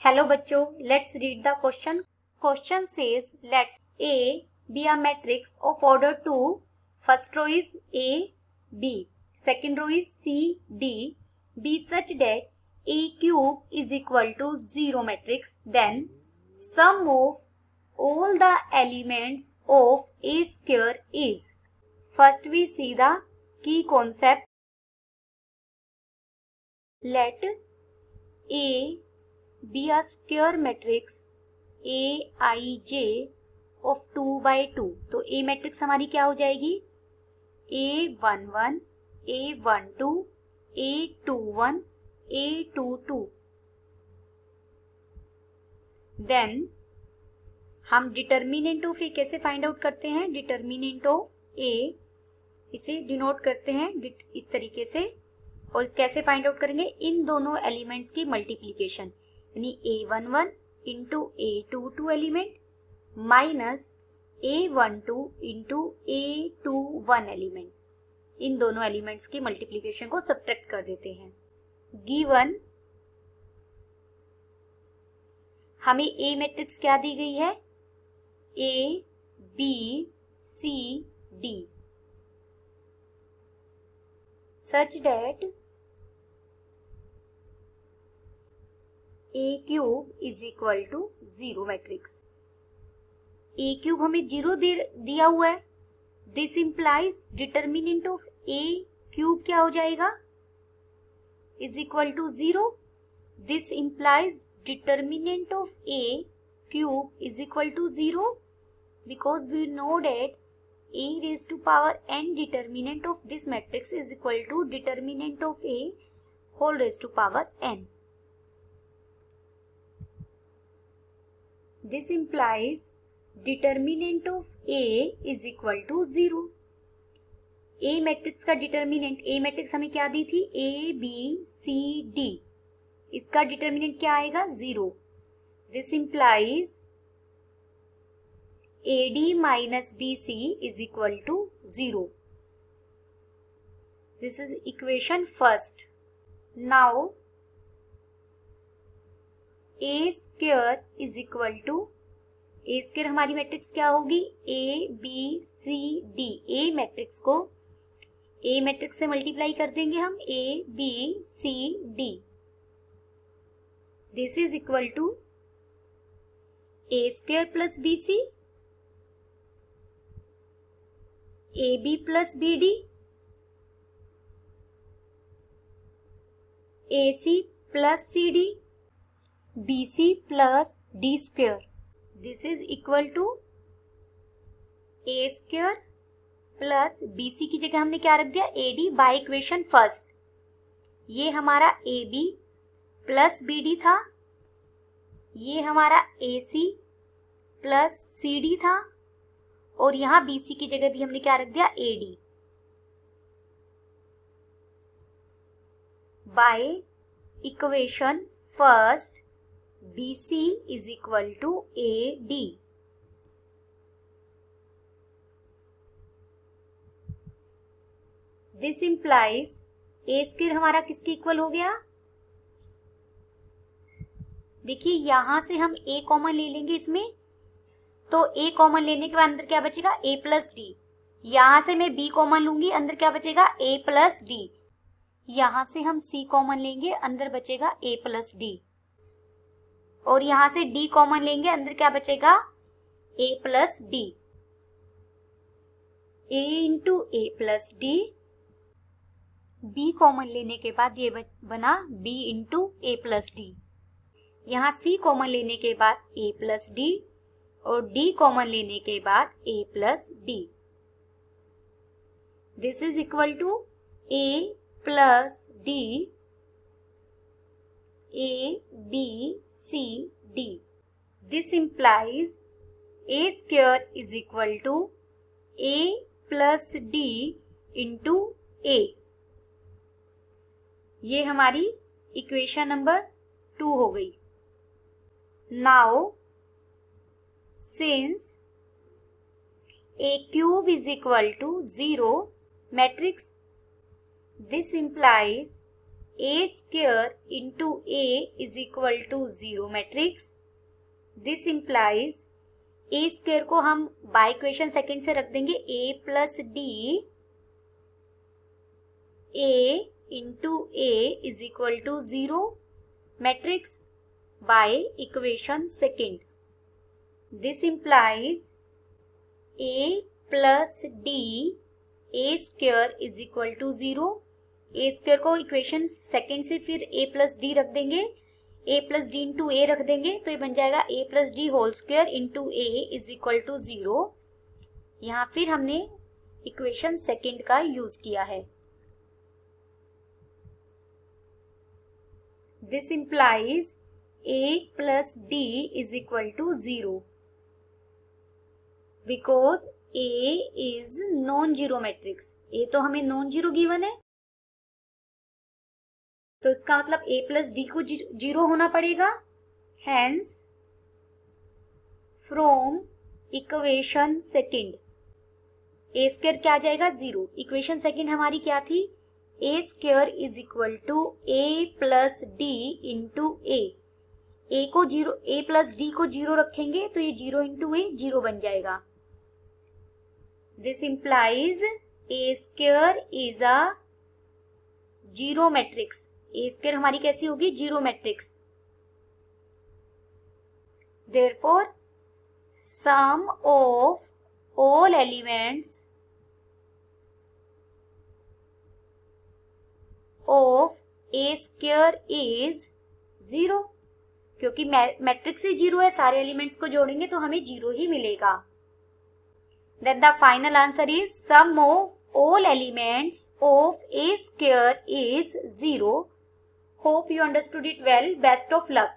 Hello बच्चों, let's read the question. Question says late A be a matrix of order 2. First row is A, B. Second row is C, D. Be such that A cube is equal to 0 matrix. Then sum of all the elements of A square is. First we see the key concept. Let A be a square matrix Aij of 2 by 2. तो A matrix हमारी क्या हो जाएगी? A11, A12, A21, A22. Then हम determinant of A कैसे find out करते हैं? Determinant of A इसे डिनोट करते हैं इस तरीके से. और कैसे फाइंड आउट करेंगे? इन दोनों एलिमेंट्स की मल्टीप्लीकेशन, यानी A11 into A22 element minus A12 into A21 element. इन दोनों एलिमेंट्स की मल्टीप्लीकेशन को सब्ट्रैक्ट कर देते हैं. गिवन हमें A मैट्रिक्स क्या दी गई है? A, B, C, D such that A cube is equal to 0 matrix. A cube हमें 0 दिया हुआ है. This implies determinant of A cube क्या हो जाएगा? Is equal to 0. This implies determinant of A cube is equal to 0 because we know that A raised to power n determinant of this matrix is equal to determinant of A whole raised to power n. This implies determinant of A is equal to 0. A matrix का determinant, A matrix हमें क्या दी थी? A, B, C, D. इसका determinant क्या आएगा? 0. This implies AD minus BC is equal to 0. This is equation first. Now A square is equal to, A square हमारी matrix क्या होगी? A, B, C, D. A matrix को A matrix से multiply कर देंगे हम. A, B, C, D. This is equal to A square plus BC, AB plus BD, AC plus CD, BC plus D square. This is equal to A square plus BC की जगह हमने क्या रख दिया? AD by equation first. ये हमारा AB plus BD था, ये हमारा AC प्लस CD था, और यहां BC की जगह भी हमने क्या रख दिया? AD. By equation first BC is equal to AD. This implies A square हमारा किसके इक्वल हो गया? देखिए यहां से हम A कॉमन ले लेंगे इसमें, तो A कॉमन लेने के बाद अंदर क्या बचेगा? A plus D. यहां से मैं B कॉमन लूंगी, अंदर क्या बचेगा? A plus D. यहां से हम C कॉमन लेंगे, अंदर बचेगा A प्लस डी. और यहां से D कॉमन लेंगे, अंदर क्या बचेगा? A plus D. A into A plus D. B common लेने के बाद ये बना B into A plus D. यहाँ C कॉमन लेने के बाद A प्लस डी, और D कॉमन लेने के बाद A plus D. This is equal to A plus D, A, B, C, D. This implies A square is equal to A plus D into A. ये हमारी equation number 2 हो गई. Now since A cube is equal to 0 matrix, this implies A square into A is equal to 0 matrix. This implies A square को हम by equation second से रख देंगे A plus D A into A is equal to 0 matrix by equation second. This implies A plus D A square is equal to 0. A square को equation second से फिर A plus D रख देंगे, A plus D into A रख देंगे, तो ये बन जाएगा A plus D whole square into A is equal to 0. यहाँ फिर हमने इक्वेशन सेकेंड का यूज किया है. This implies A plus D is equal to 0 because A is non zero matrix. A तो हमें नॉन जीरो गिवन है, तो इसका मतलब A plus D को जीरो होना पड़ेगा. Hence from equation second A square क्या आ जाएगा 0. इक्वेशन सेकेंड हमारी क्या थी? A square is equal to A plus D into A. A को जीरो, A प्लस D को जीरो रखेंगे तो ये 0 इंटू A 0 बन जाएगा. This implies A square is a zero matrix. A square हमारी कैसी होगी? Zero matrix. Therefore sum of all elements of A square is 0. क्योंकि मैट्रिक्स ही जीरो है, सारे एलिमेंट्स को जोड़ेंगे तो हमें जीरो ही मिलेगा. Then the final answer is sum of all elements of A square is 0. Hope you understood it well. Best of luck.